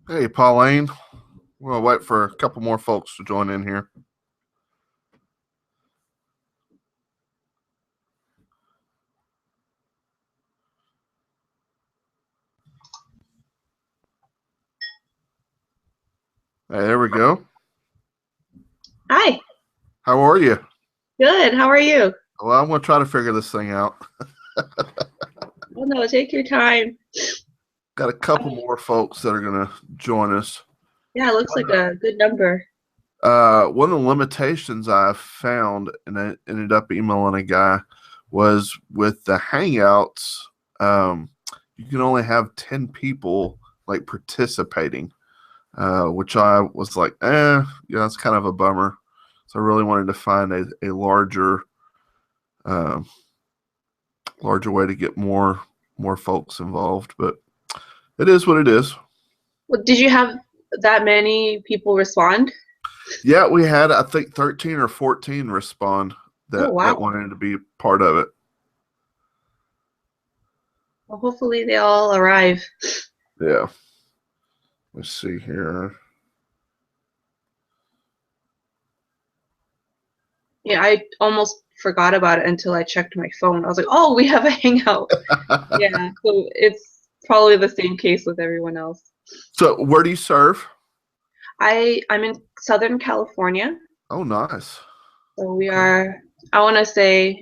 Hey, Pauline. We'll wait for a couple more folks to join in here. Hey, there we go. Hi. How are you? Good. How are you? Well, I'm going to try to figure this thing out. Oh no, take your time. Got a couple more folks that are going to join us. Yeah, it looks like a good number. One of the limitations I found, and I ended up emailing a guy, was with the Hangouts. You can only have 10 people like participating, which I was like, that's kind of a bummer. So I really wanted to find a uh, larger way to get more folks involved. But it is what it is. Well, did you have that many people respond? Yeah, we had I think 13 or 14 respond Oh that wow. wanted to be part of it. Well, hopefully they all arrive. Yeah. Let's see here. Yeah, I almost forgot about it until I checked my phone. I was like, oh, we have a hangout. Yeah, so it's probably the same case with everyone else. So where do you serve? I'm in Southern California, Oh, nice. so we Okay. are. I want to say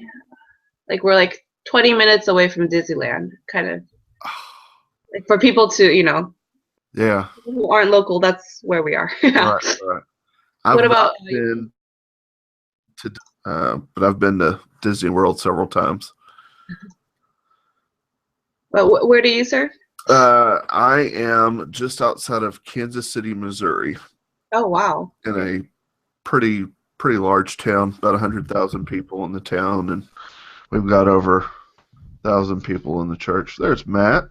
like we're like 20 minutes away from Disneyland, kind of like for people to Yeah. who aren't local, that's where we are. Yeah. Right. Right. What I've not about been to, but I've been to Disney World several times. where do you serve? I am just outside of Kansas City, Missouri, Oh wow. in a pretty pretty large town, about 100,000 people in the town, and we've got over 1,000 people in the church. There's Matt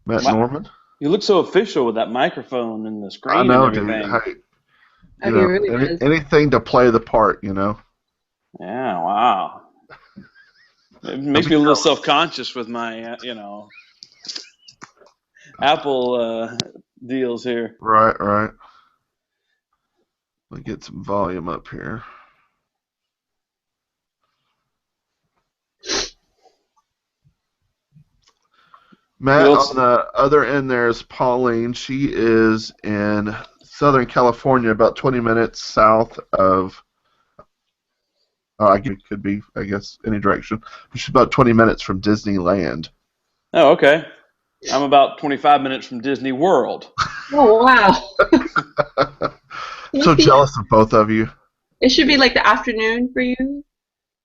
My, Norman. you look so official with that microphone and the I screen and know, dude. everything. Hey, Oh, he really does. anything to play the part. Yeah, wow. It Don't makes be me a little jealous. self-conscious with my, Apple deals here. Right, right. Let me get some volume up here. Who Matt, on else? the other end there is Pauline. She is in Southern California, about 20 minutes south of, I guess it could be, I guess, any direction. She's about 20 minutes from Disneyland. Oh, okay. I'm about 25 minutes from Disney World. Oh wow. So Must be, jealous of both of you. it should be like the afternoon for you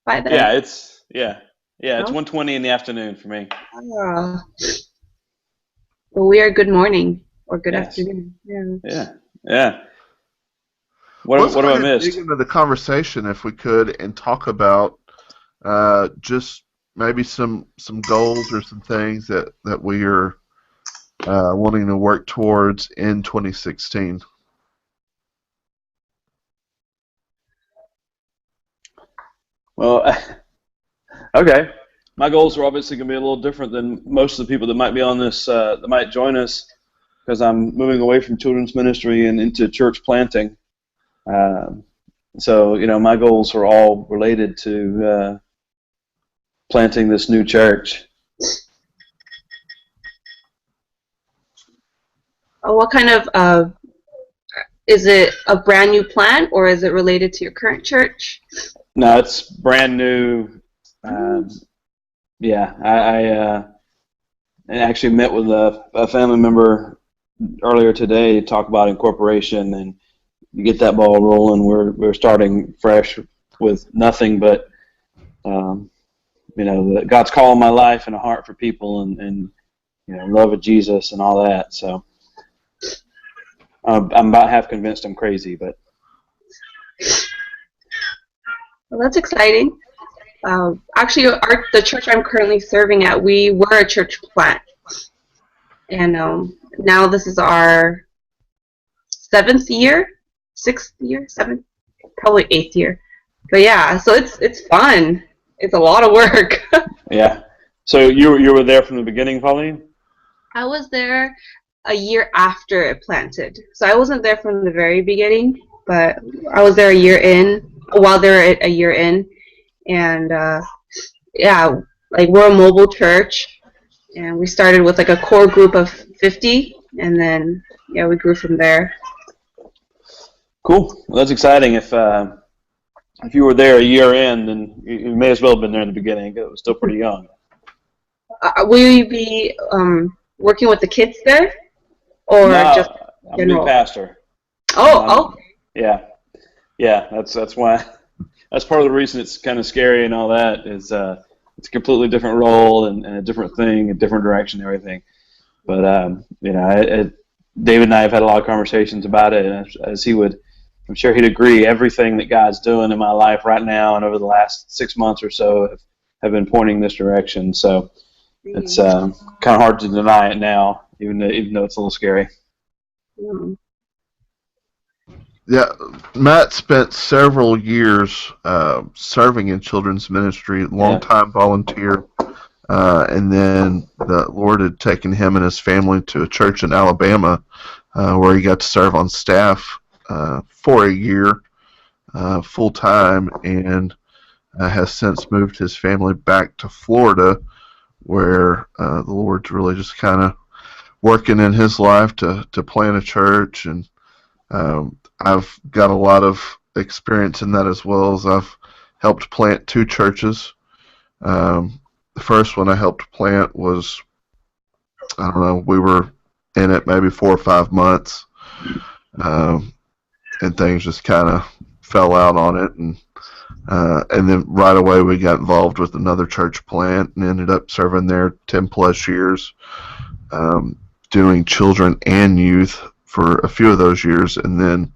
by then. Yeah, it's No? 1:20 in the afternoon for me. Ah. Well, we are good morning or good Yes. afternoon. Yeah. Yeah. Yeah. Let's What go have I ahead and dig missed? into the conversation if we could and talk about just maybe some goals or some things that we are wanting to work towards in 2016. Well, okay. My goals are obviously going to be a little different than most of the people that might be on this, that might join us, because I'm moving away from children's ministry and into church planting. Um, so, my goals are all related to planting this new church. What kind of is it a brand new plant or is it related to your current church? Now it's brand new. Oh, Um, yeah, I actually met with a family member earlier today to talk about incorporation and get that ball rolling. We're starting fresh with nothing but um, God's call in my life and a heart for people and love of Jesus and all that. So I'm about half convinced I'm crazy, but well, that's exciting. Actually, the church I'm currently serving at, we were a church plant, and now this is our seventh year, sixth year, seventh, probably eighth year. But yeah, so it's fun. It's a lot of work. yeah. So you were there from the beginning, Pauline? I was there. a year after it planted. So I wasn't there from the very beginning, but I was there a year in, while they were a year in. And yeah, like we're a mobile church, and we started with like a core group of 50, and then yeah, we grew from there. Cool. Well, that's exciting. If you were there a year in, then you may as well have been there in the beginning. It was still pretty young. Will you be working with the kids there, or No, just I'm a new general? pastor. Oh, okay. Yeah. That's why. That's part of the reason it's kind of scary and all that is it's a completely different role and a different thing, a different direction, and everything. But David and I have had a lot of conversations about it, and as he would, I'm sure he'd agree. Everything that God's doing in my life right now and over the last 6 months or so have been pointing this direction. So it's kind of hard to deny it now, even though it's a little scary. Mm. Yeah, Matt spent several years serving in children's ministry, long-time volunteer, and then the Lord had taken him and his family to a church in Alabama where he got to serve on staff for a year full-time, and has since moved his family back to Florida, where the Lord's really just kind of working in his life to plant a church. And I've got a lot of experience in that, as well as I've helped plant 2 churches. The first one I helped plant was, I don't know, we were in it maybe 4 or 5 months, and things just kind of fell out on it, and then right away we got involved with another church plant and ended up serving there 10 plus years, doing children and youth for a few of those years, and then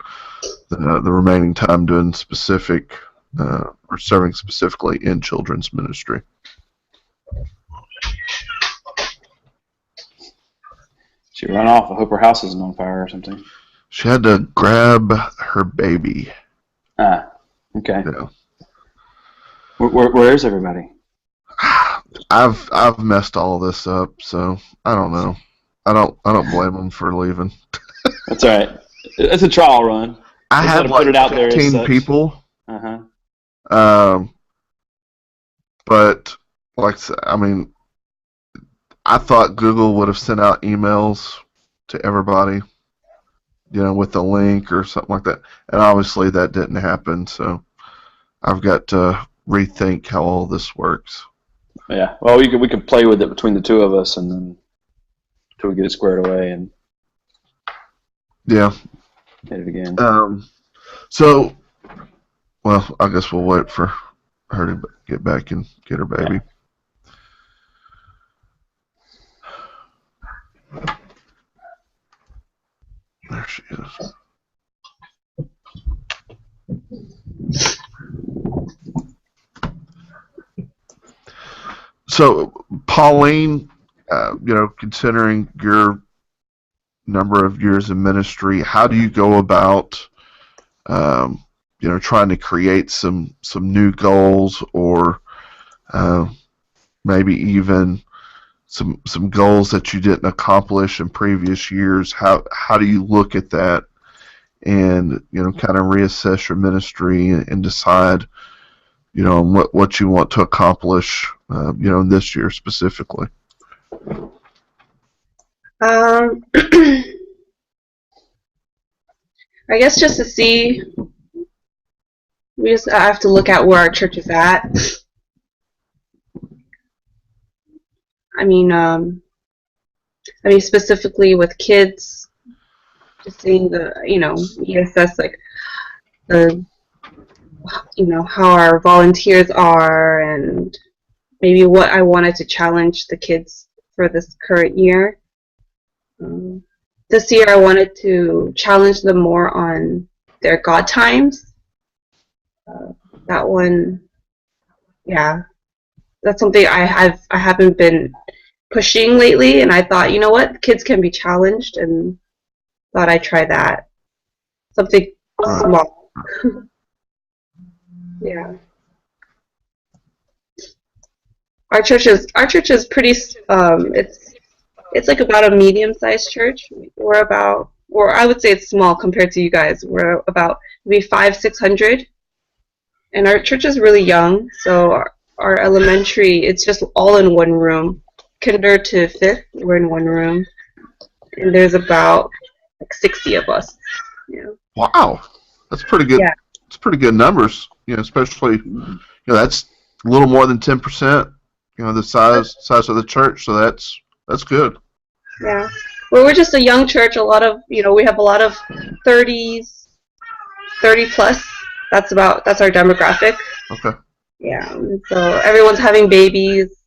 the remaining time doing specific or serving specifically in children's ministry. She ran off. I hope her house isn't on fire or something. She had to grab her baby. Ah, okay. Yeah. Where is everybody? I've messed all this up, so I don't know. I don't blame them for leaving. That's all right. It's a trial run. I had put it out 15 there people. Uh-huh. But like I mean, I thought Google would have sent out emails to everybody, with a link or something like that, and obviously that didn't happen. So I've got to rethink how all this works. Yeah. Well, we could play with it between the 2 of us, and then until we get it squared away and yeah, hit it again. So, well, I guess we'll wait for her to get back and get her baby. Yeah. There she is. So, Pauline, considering your number of years in ministry, how do you go about, trying to create some new goals, or maybe even some goals that you didn't accomplish in previous years? How do you look at that and kind of reassess your ministry and decide what you want to accomplish this year specifically? I guess just to see, I have to look at where our church is at. I mean specifically with kids, just seeing reassess like the, how our volunteers are, and maybe what I wanted to challenge the kids for this current year. This year I wanted to challenge them more on their God times. That one, yeah, that's something I haven't been pushing lately, and I thought, you know what, kids can be challenged, and thought I'd try that. Something small. Yeah. Our church is pretty. It's It's like about a medium-sized church. We're about, or I would say it's small compared to you guys. We're about maybe 600, and our church is really young. So our elementary, it's just all in one room. Kinder to fifth, we're in one room, and there's about like 60 of us. Yeah. Wow, that's pretty good. Yeah. It's pretty good numbers. Especially that's a little more than 10%. The size of the church. So that's good. Yeah. Well, we're just a young church. A lot of we have a lot of 30s, 30 plus. That's our demographic. Okay. Yeah. So everyone's having babies.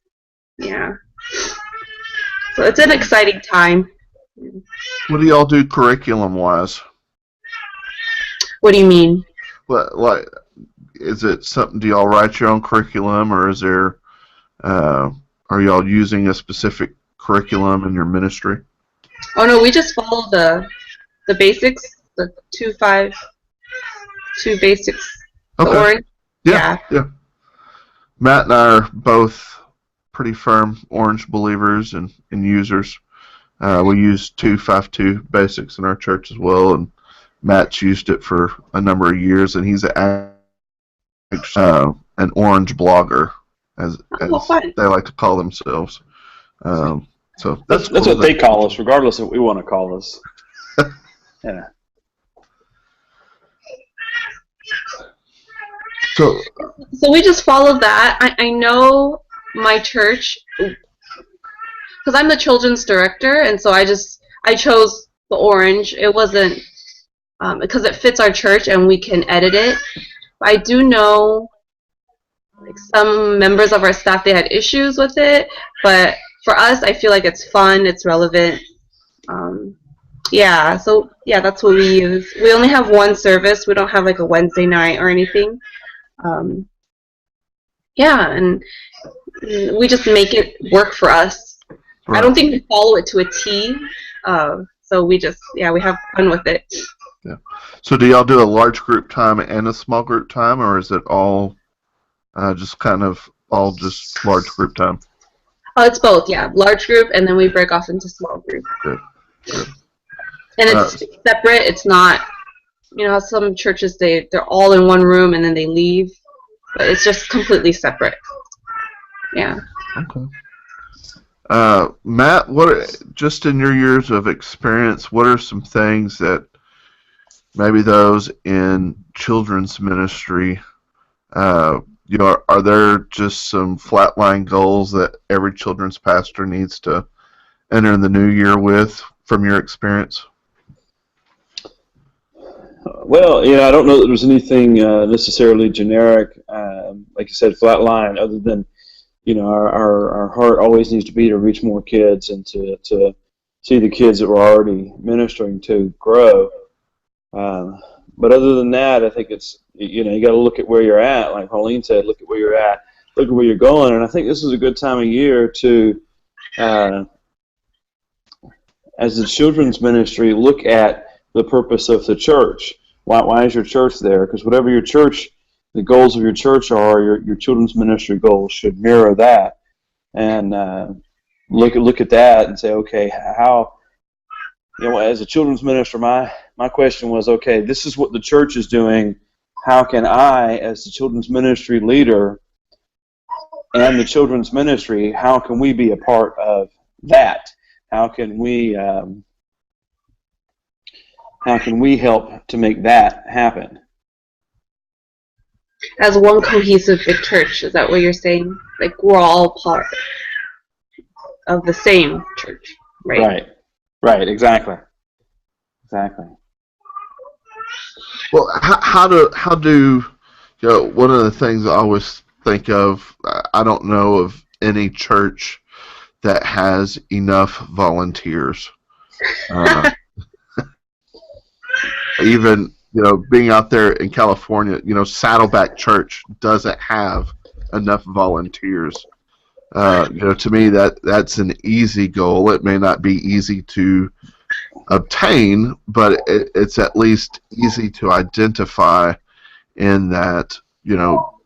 Yeah. So it's an exciting time. What do y'all do curriculum-wise? What do you mean? Like, is it something? Do y'all write your own curriculum, or is there? Are y'all using a specific curriculum in your ministry? Oh no, we just follow the basics, the 2 basics. The Okay. orange. Yeah. Matt and I are both pretty firm Orange believers and users. We use 252 basics in our church as well, and Matt's used it for a number of years, and he's an Orange blogger, as they like to call themselves. So that's cool. What they call us, regardless of what we want to call us. Yeah. So we just follow that. I know my church, because I'm the children's director, and so I chose the orange. It wasn't because it fits our church and we can edit it. I do know like some members of our staff, they had issues with it, but for us, I feel like it's fun, it's relevant. Yeah, so yeah, that's what we use. We only have one service. We don't have like a Wednesday night or anything. Yeah, and we just make it work for us. Right. I don't think we follow it to a T. So we just, we have fun with it. Yeah. So do y'all do a large group time and a small group time, or is it all just kind of all just large group time? Oh, it's both, yeah. Large group, and then we break off into small group. Good. And it's separate. It's not, some churches, they're all in one room and then they leave. But it's just completely separate. Yeah. Okay. Matt, just in your years of experience, what are some things that maybe those in children's ministry, are there just some flatline goals that every children's pastor needs to enter the new year with, from your experience? Well, I don't know that there's anything necessarily generic, like you said, flatline, other than, our heart always needs to be to reach more kids and to see the kids that we're already ministering to grow. But other than that, I think it's, you got to look at where you're at. Like Pauline said, look at where you're at, look at where you're going. And I think this is a good time of year to, as the children's ministry, look at the purpose of the church. Why is your church there? Because whatever your church, the goals of your church are, your children's ministry goals should mirror that. And look at that and say, okay, how, as a children's minister, my question was, okay, this is what the church is doing. How can I, as the children's ministry leader and the children's ministry, how can we be a part of that? How can we help to make that happen? As one cohesive big church, is that what you're saying? Like we're all part of the same church, right? Right, exactly. Well, how do one of the things I always think of, I don't know of any church that has enough volunteers. Even being out there in California, Saddleback Church doesn't have enough volunteers. To me, that's an easy goal. It may not be easy to obtain, but it's at least easy to identify in that,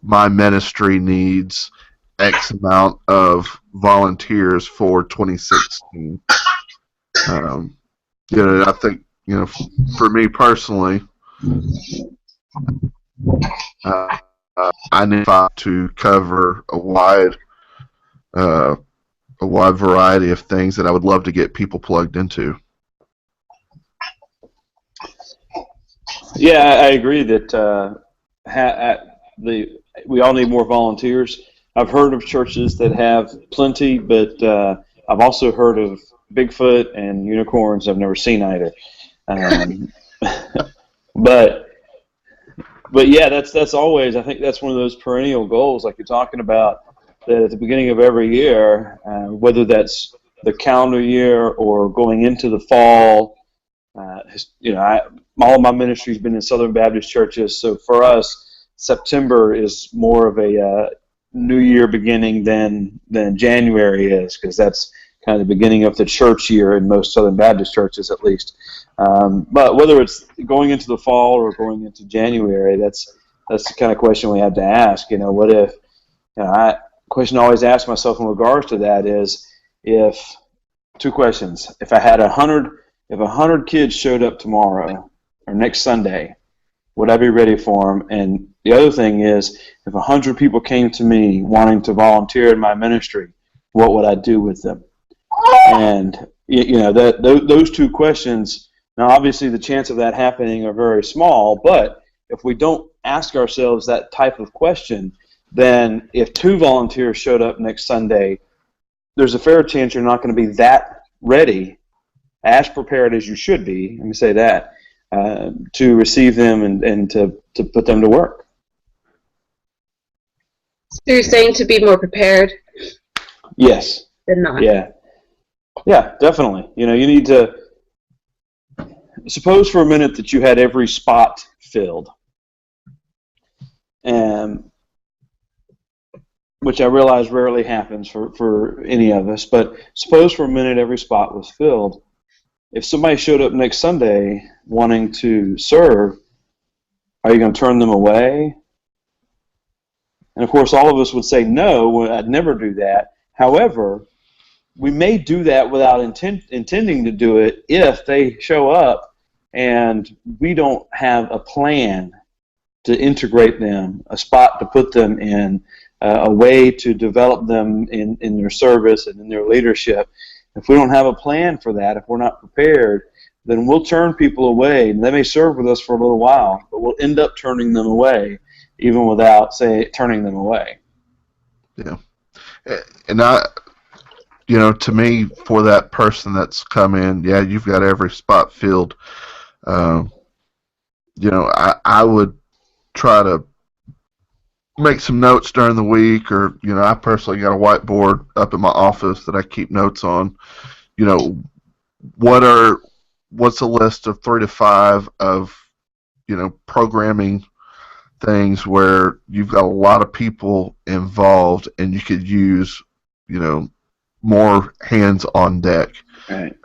my ministry needs X amount of volunteers for 2016. I think, for me personally, I need to cover uh, a wide variety of things that I would love to get people plugged into. Yeah, I agree that we all need more volunteers. I've heard of churches that have plenty, but I've also heard of Bigfoot and unicorns. I've never seen either. But yeah, that's always, I think that's one of those perennial goals, like you're talking about, that at the beginning of every year, whether that's the calendar year or going into the fall, all of my ministry's been in Southern Baptist churches, so for us, September is more of a new year beginning than January is, because that's kind of the beginning of the church year in most Southern Baptist churches, at least. But whether it's going into the fall or going into January, that's the kind of question we have to ask. What if? Question I always ask myself in regards to that is, if two questions: if I had 100 kids showed up tomorrow or next Sunday, would I be ready for them? And the other thing is, if 100 people came to me wanting to volunteer in my ministry, what would I do with them? And those two questions. Now, obviously, the chance of that happening are very small. But if we don't ask ourselves that type of question, then if 2 volunteers showed up next Sunday, there's a fair chance you're not going to be that ready, as prepared as you should be, let me say that, to receive them and to put them to work. So you're saying to be more prepared? Yes. Than not. Yeah, definitely. You need to suppose for a minute that you had every spot filled, and which I realize rarely happens for any of us, but suppose for a minute every spot was filled. If somebody showed up next Sunday wanting to serve, are you going to turn them away? And of course, all of us would say, no, I'd never do that. However, we may do that without intending to do it if they show up and we don't have a plan to integrate them, a spot to put them in, a way to develop them in their service and in their leadership. If we don't have a plan for that, if we're not prepared, then we'll turn people away. And they may serve with us for a little while, but we'll end up turning them away, even without, turning them away. Yeah. And to me, for that person that's come in, yeah, you've got every spot filled. I would try to make some notes during the week, or I personally got a whiteboard up in my office that I keep notes on. What's a list of 3 to 5 of programming things where you've got a lot of people involved and you could use more hands on deck. Right.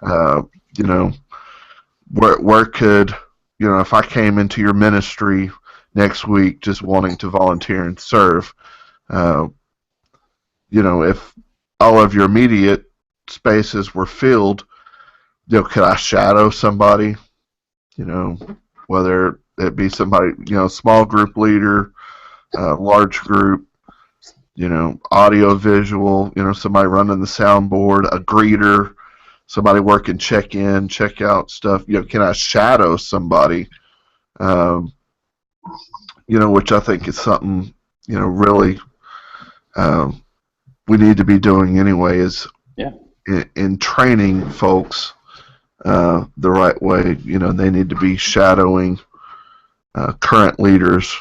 Where could if I came into your ministry next week just wanting to volunteer and serve, if all of your immediate spaces were filled, could I shadow somebody? Whether it be somebody, small group leader, large group, audio visual, somebody running the soundboard, a greeter, somebody working check-in, check-out stuff. Can I shadow somebody? Which I think is something, really we need to be doing anyway, is in training folks the right way. They need to be shadowing current leaders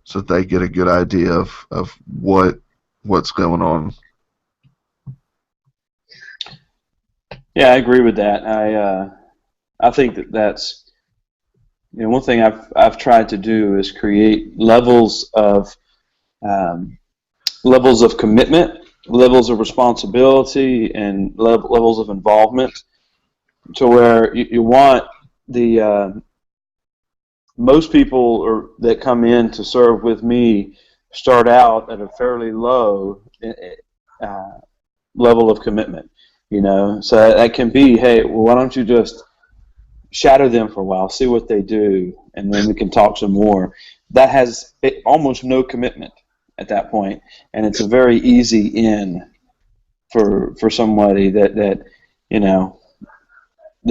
so that they get a good idea of what's going on. Yeah, I agree with that. I think that's one thing I've tried to do is create levels of commitment, levels of responsibility, and levels of involvement, to where you want the most people that come in to serve with me start out at a fairly low level of commitment. So that can be, hey, well, why don't you just shadow them for a while, see what they do, and then we can talk some more. That has almost no commitment at that point, and it's a very easy in for somebody that that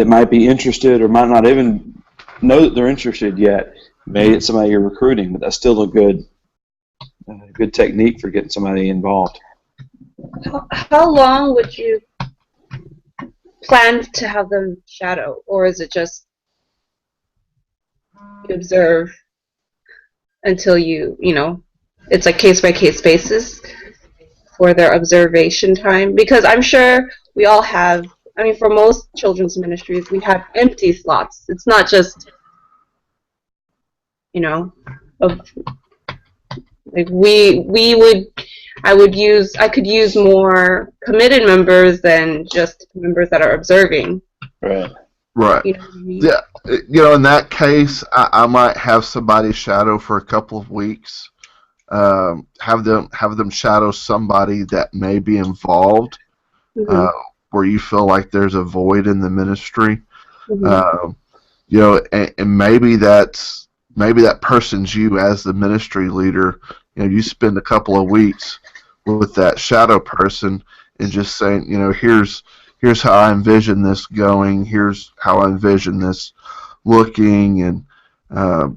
might be interested or might not even know that they're interested yet. Maybe it's somebody you're recruiting, but that's still a good technique for getting somebody involved. How long would you plan to have them shadow, or is it just you observe until it's like case by case basis for their observation time? Because I'm sure we all have, for most children's ministries, we have empty slots. It's not just, of like I could use more committed members than just members that are observing. Right. Right. You know what I mean? Yeah. In that case, I might have somebody shadow for a couple of weeks. Have them shadow somebody that may be involved, where you feel like there's a void in the ministry. And maybe that person's you as the ministry leader. You spend a couple of weeks with that shadow person and just saying, here's how I envision this going. Here's how I envision this looking, and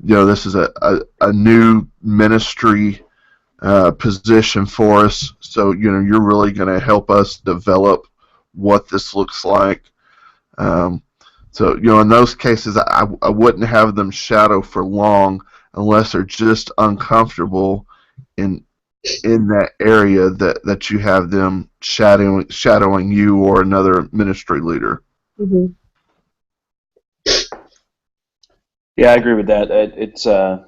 this is a new ministry position for us. So you're really going to help us develop what this looks like. So in those cases, I wouldn't have them shadow for long unless they're just uncomfortable in that area that you have them shadowing you or another ministry leader. Mm-hmm. Yeah, I agree with that. It's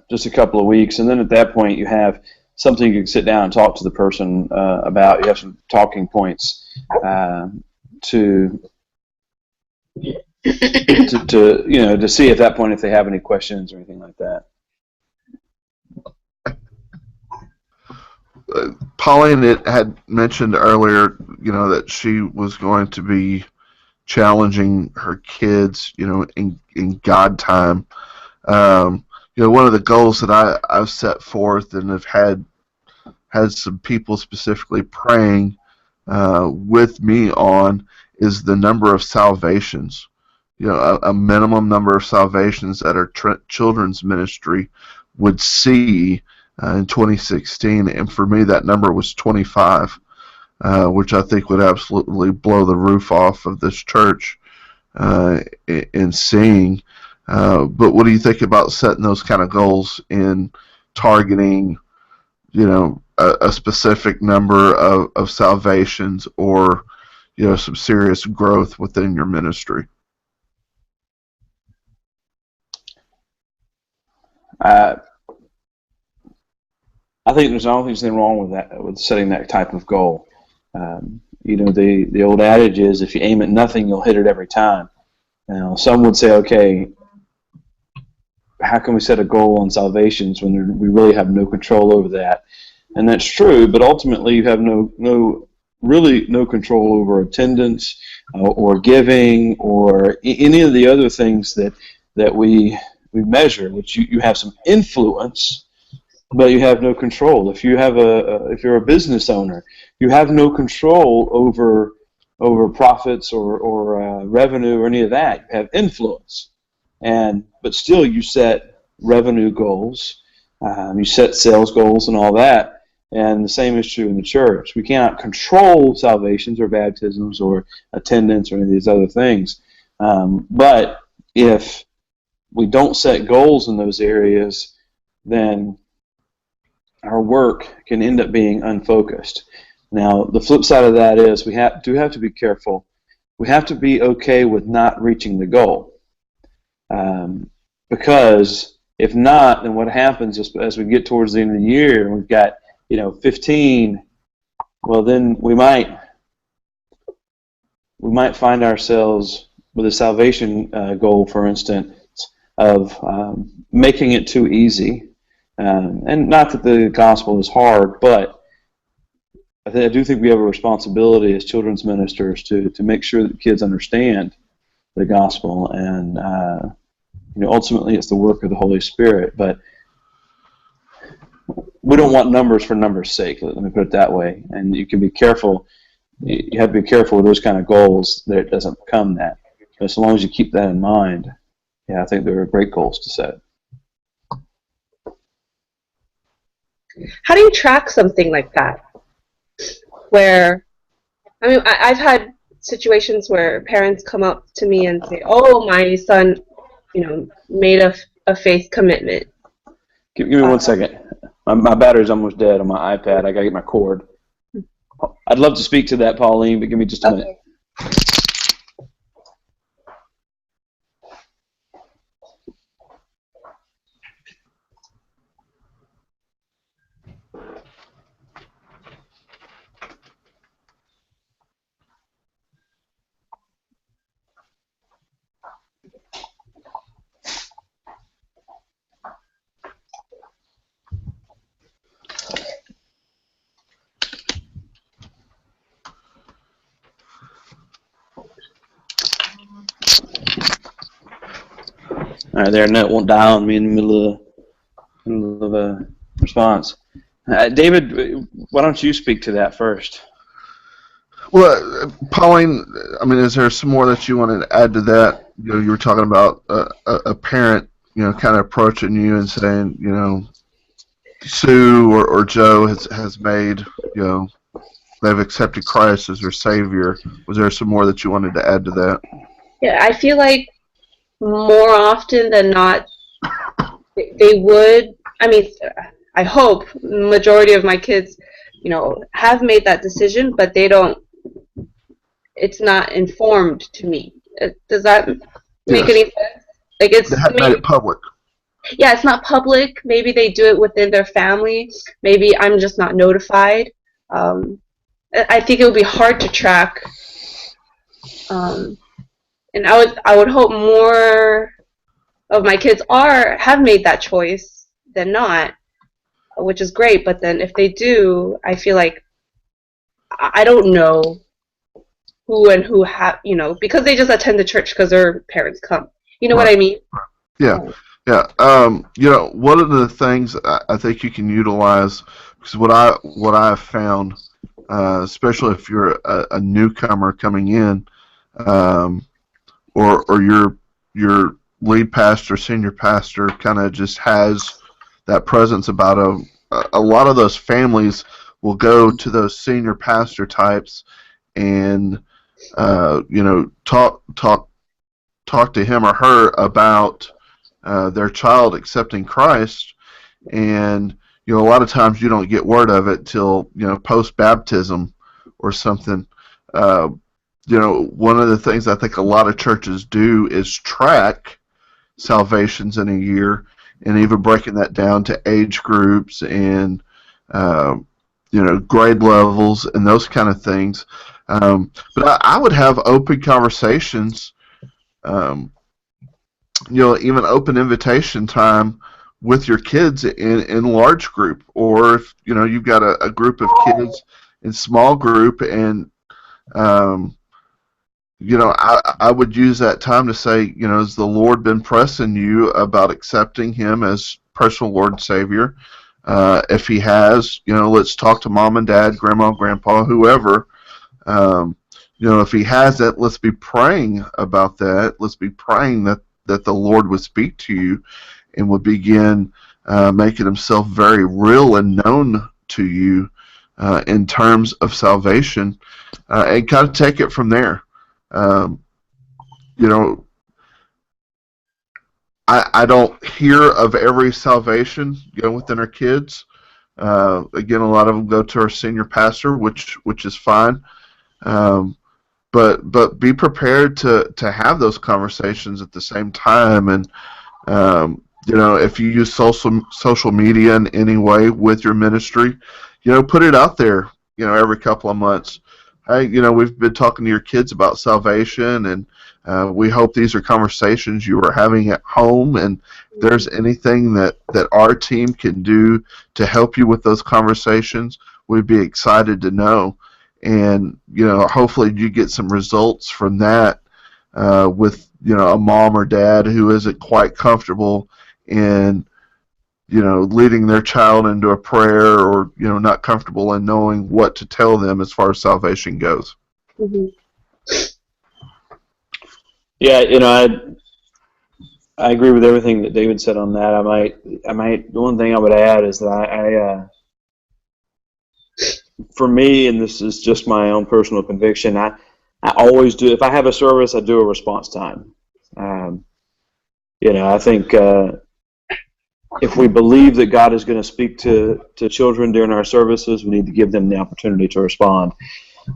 just a couple of weeks, and then at that point you have something you can sit down and talk to the person about. You have some talking points to see at that point if they have any questions or anything like that. Pauline had mentioned earlier, that she was going to be challenging her kids, in God time. One of the goals that I've set forth and have had some people specifically praying with me on is the number of salvations. A minimum number of salvations that our children's ministry would see in 2016, and for me that number was 25, which I think would absolutely blow the roof off of this church in seeing. But what do you think about setting those kind of goals in targeting, a specific number of salvations or, some serious growth within your ministry? I think I don't think there's anything wrong with that, with setting that type of goal. The old adage is, if you aim at nothing, you'll hit it every time. Now, some would say, okay, how can we set a goal on salvations when we really have no control over that? And that's true, but ultimately you have really no control over attendance or giving or any of the other things that we measure, which you have some influence, but you have no control. If you're a business owner, you have no control over profits or revenue or any of that. You have influence, but still you set revenue goals, you set sales goals and all that, and the same is true in the church. We cannot control salvations or baptisms or attendance or any of these other things, but if we don't set goals in those areas, then our work can end up being unfocused. Now, the flip side of that is we have to be careful. We have to be okay with not reaching the goal, because if not, then what happens is as we get towards the end of the year and we've got 15, well, then we might find ourselves with a salvation goal, for instance, of making it too easy. And not that the gospel is hard, but I do think we have a responsibility as children's ministers to make sure that kids understand the gospel, and ultimately it's the work of the Holy Spirit. But we don't want numbers for numbers' sake. Let me put it that way. And you can be careful. You have to be careful with those kind of goals that it doesn't become that. But as long as you keep that in mind, yeah, I think they're great goals to set. How do you track something like that? Where, I mean, I've had situations where parents come up to me and say, "Oh, my son, made a faith commitment." Give me 1 second. My battery's almost dead on my iPad. I gotta get my cord. I'd love to speak to that, Pauline, but give me just a minute. All right, there, and that won't die on me in the middle of a response. David, why don't you speak to that first? Well, Pauline, I mean, is there some more that you wanted to add to that? You were talking about a parent, kind of approaching you and saying, Sue or Joe has made, they've accepted Christ as their Savior. Was there some more that you wanted to add to that? Yeah, I feel like more often than not, they would. I mean, I hope majority of my kids, have made that decision, but they don't. It's not informed to me. Does that make any sense? Like They haven't made it public. Yeah, it's not public. Maybe they do it within their family. Maybe I'm just not notified. I think it would be hard to track. And I would hope more of my kids have made that choice than not, which is great. But then if they do, I feel like I don't know who and who because they just attend the church because their parents come. You know what I mean? Yeah. Yeah. One of the things I think you can utilize, because what I have found, especially if you're a newcomer coming in, or your lead pastor, senior pastor, kind of just has that presence about them. A lot of those families will go to those senior pastor types and talk to him or her about their child accepting Christ, and a lot of times you don't get word of it till post baptism or something. One of the things I think a lot of churches do is track salvations in a year, and even breaking that down to age groups and grade levels and those kind of things. But I would have open conversations, even open invitation time with your kids in large group, or if you've got a group of kids in small group, and I would use that time to say, has the Lord been pressing you about accepting Him as personal Lord and Savior? If He has, let's talk to mom and dad, grandma, grandpa, whoever. If He hasn't, let's be praying about that. Let's be praying that the Lord would speak to you and would begin making Himself very real and known to you in terms of salvation, and kind of take it from there. I don't hear of every salvation within our kids. Again, a lot of them go to our senior pastor, which is fine. But be prepared to have those conversations at the same time, and if you use social media in any way with your ministry, put it out there. Every couple of months. Hey, we've been talking to your kids about salvation, and we hope these are conversations you are having at home, and if there's anything that our team can do to help you with those conversations, we'd be excited to know. And hopefully you get some results from that with a mom or dad who isn't quite comfortable in leading their child into a prayer, or not comfortable in knowing what to tell them as far as salvation goes. Mm-hmm. Yeah, I agree with everything that David said on that. The one thing I would add is that for me, and this is just my own personal conviction, I always do, if I have a service, I do a response time. I think if we believe that God is going to speak to children during our services, we need to give them the opportunity to respond.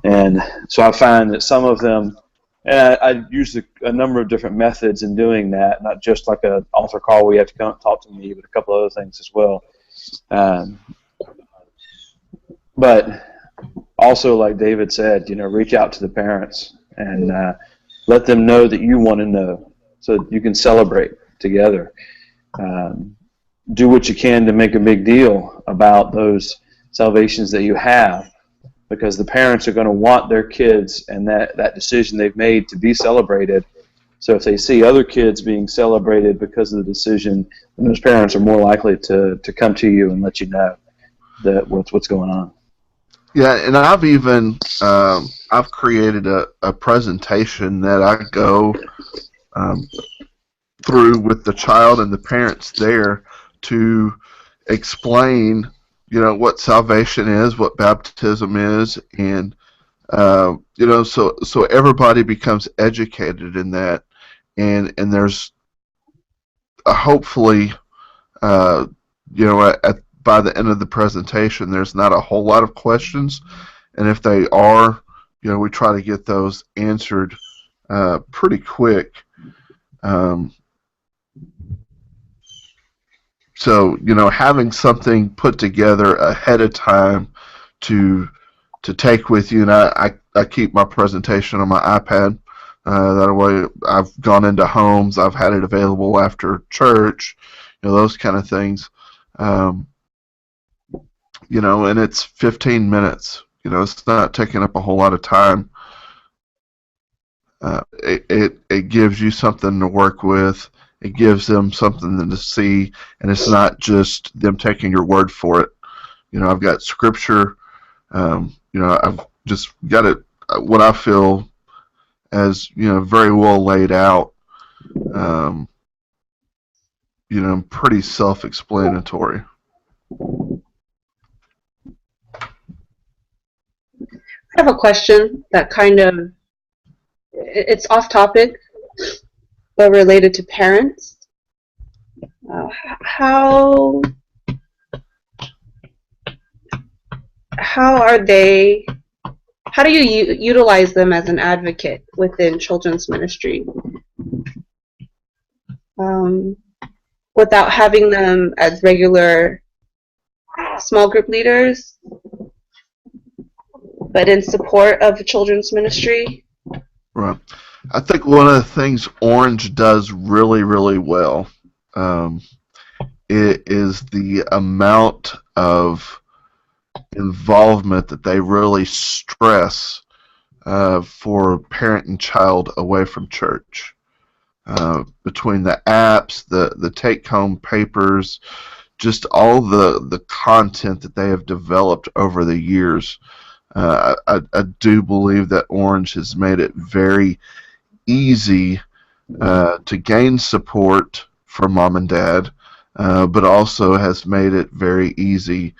And so I find that some of them, and I use a number of different methods in doing that, not just like an altar call where you have to come talk to me, but a couple other things as well. But also, like David said, reach out to the parents and let them know that you want to know, so you can celebrate together. Do what you can to make a big deal about those salvations that you have, because the parents are going to want their kids and that decision they've made to be celebrated. So if they see other kids being celebrated because of the decision, then those parents are more likely to come to you and let you know what's going on. Yeah, and I've even I've created a presentation that I go through with the child and the parents there to explain, what salvation is, what baptism is, and so everybody becomes educated in that, and there's hopefully, by the end of the presentation, there's not a whole lot of questions, and if they are, we try to get those answered pretty quick. So, having something put together ahead of time to take with you, and I keep my presentation on my iPad. That way, I've gone into homes, I've had it available after church, those kind of things. And it's 15 minutes. It's not taking up a whole lot of time. It gives you something to work with. It gives them something to see, and it's not just them taking your word for it. I've got scripture. I've just got it, what I feel as, very well laid out. Pretty self-explanatory. I have a question that it's off topic, but related to parents. How do you utilize them as an advocate within children's ministry without having them as regular small group leaders, but in support of children's ministry? Right. I think one of the things Orange does really, really well it is the amount of involvement that they really stress for parent and child away from church. Between the apps, the take-home papers, just all the content that they have developed over the years. I do believe that Orange has made it very easy to gain support from mom and dad, but also has made it very easy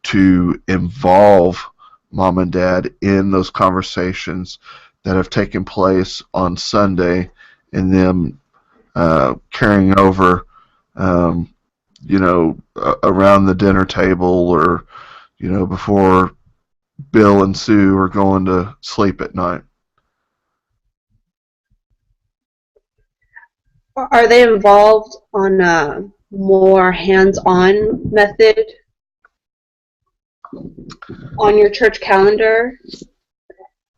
to involve mom and dad in those conversations that have taken place on Sunday, and them carrying over, around the dinner table, or, before Bill and Sue are going to sleep at night. Are they involved on a more hands-on method on your church calendar?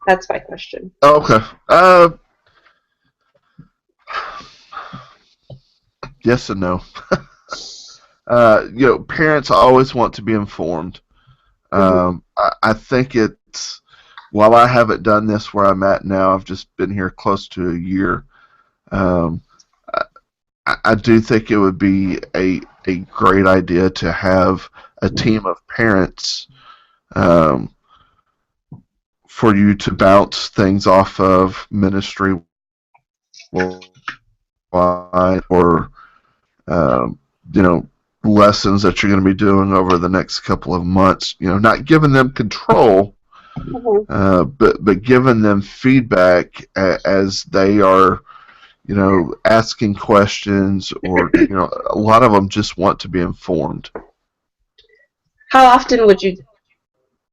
That's my question. Okay. Yes and no. Parents always want to be informed. I I think it's, while I haven't done this where I'm at now, I've just been here close to a year. Um, I do think it would be a great idea to have a team of parents um, for you to bounce things off of ministry or um, you know, lessons that you're going to be doing over the next couple of months. You know, not giving them control, but giving them feedback as they are, you know, asking questions, or you know, a lot of them just want to be informed. How often would you?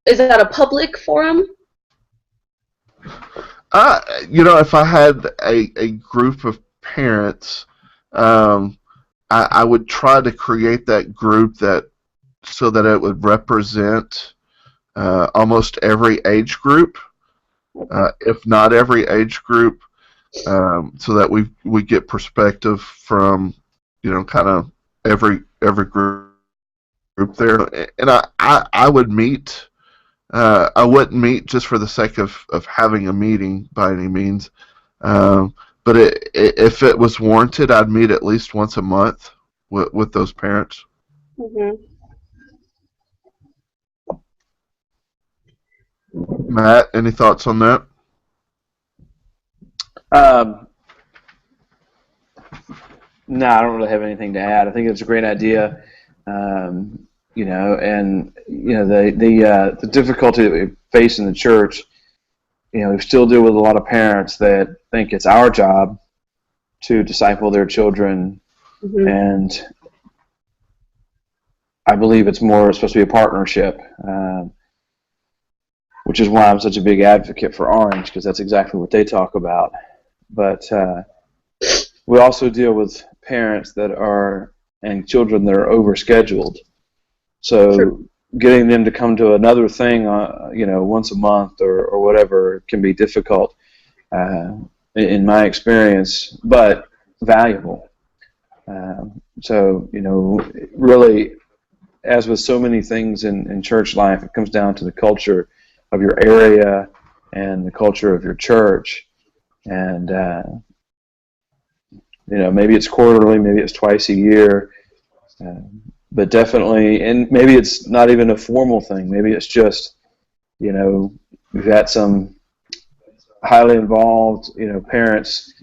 Is that a public forum? You know, if I had a group of parents, um, I would try to create that group that so that it would represent almost every age group, if not every age group, so that we get perspective from, you know, kind of every group there. And I would meet. I wouldn't meet just for the sake of having a meeting by any means. But if it was warranted, I'd meet at least once a month with those parents. Mm-hmm. Matt, any thoughts on that? No, I don't really have anything to add. I think it's a great idea. You know, and you know the difficulty that we face in the church. You know, we still deal with a lot of parents that think it's our job to disciple their children, and I believe it's supposed to be a partnership, which is why I'm such a big advocate for Orange, because that's exactly what they talk about. But we also deal with parents and children that are overscheduled. So getting them to come to another thing, you know, once a month or whatever can be difficult in my experience, but valuable. So, you know, really, as with so many things in church life, it comes down to the culture of your area and the culture of your church. And, you know, maybe it's quarterly, maybe it's twice a year. But definitely, and maybe it's not even a formal thing. Maybe it's just, you know, we've got some highly involved, you know, parents,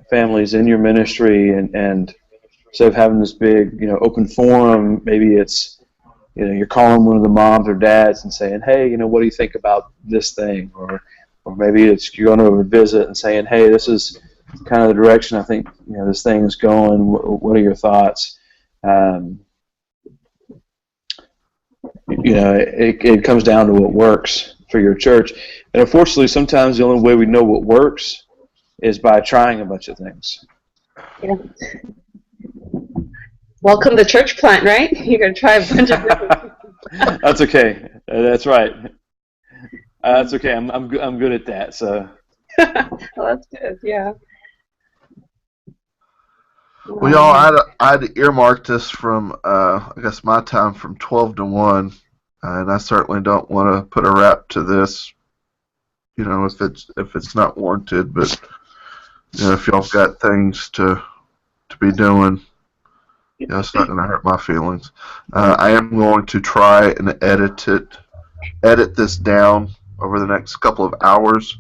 families in your ministry, and instead of having this big, you know, open forum, maybe it's, you know, you're calling one of the moms or dads and saying, hey, you know, what do you think about this thing? Or maybe it's you're going to a visit and saying, hey, this is kind of the direction I think, you know, this thing is going. What are your thoughts? You know, it comes down to what works for your church. And unfortunately, sometimes the only way we know what works is by trying a bunch of things. Yeah. Welcome to church plant, right? You're going to try a bunch of different. That's okay. That's right. That's okay. I'm good at that. So. Well, that's good. Yeah. Well, y'all, I'd earmarked this from, I guess, my time from 12 to 1, and I certainly don't want to put a wrap to this, you know, if it's not warranted. But, you know, if y'all got things to be doing, you know, it's not going to hurt my feelings. I am going to try and edit this down over the next couple of hours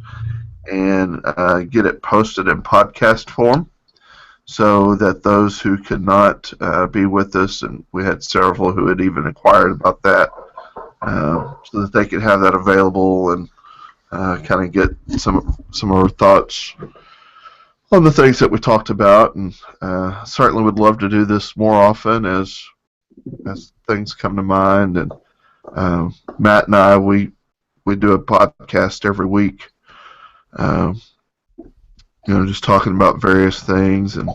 and get it posted in podcast form, so that those who could not be with us, and we had several who had even inquired about that, so that they could have that available and kind of get some of our thoughts on the things that we talked about. And certainly would love to do this more often as things come to mind. And Matt and I, we do a podcast every week. You know, just talking about various things, and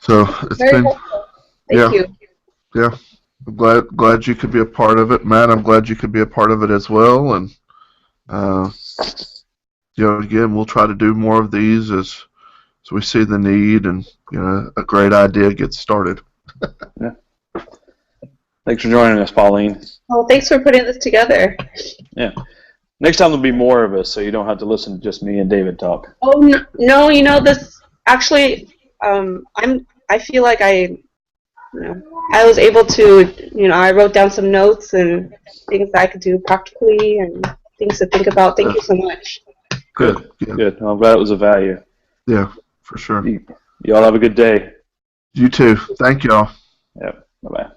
so it's Very been helpful. Thank you. Yeah. I'm glad you could be a part of it, Matt. I'm glad you could be a part of it as well. And you know, again, we'll try to do more of these as we see the need, and you know, a great idea gets started. Yeah. Thanks for joining us, Pauline. Well, thanks for putting this together. Yeah. Next time there'll be more of us, so you don't have to listen to just me and David talk. Oh no, this actually, I feel like I was able to, I wrote down some notes and things that I could do practically and things to think about. Thank you so much. Good. Good. I'm glad it was of value. Yeah, for sure. You all have a good day. You too. Thank y'all. Yep. Bye-bye.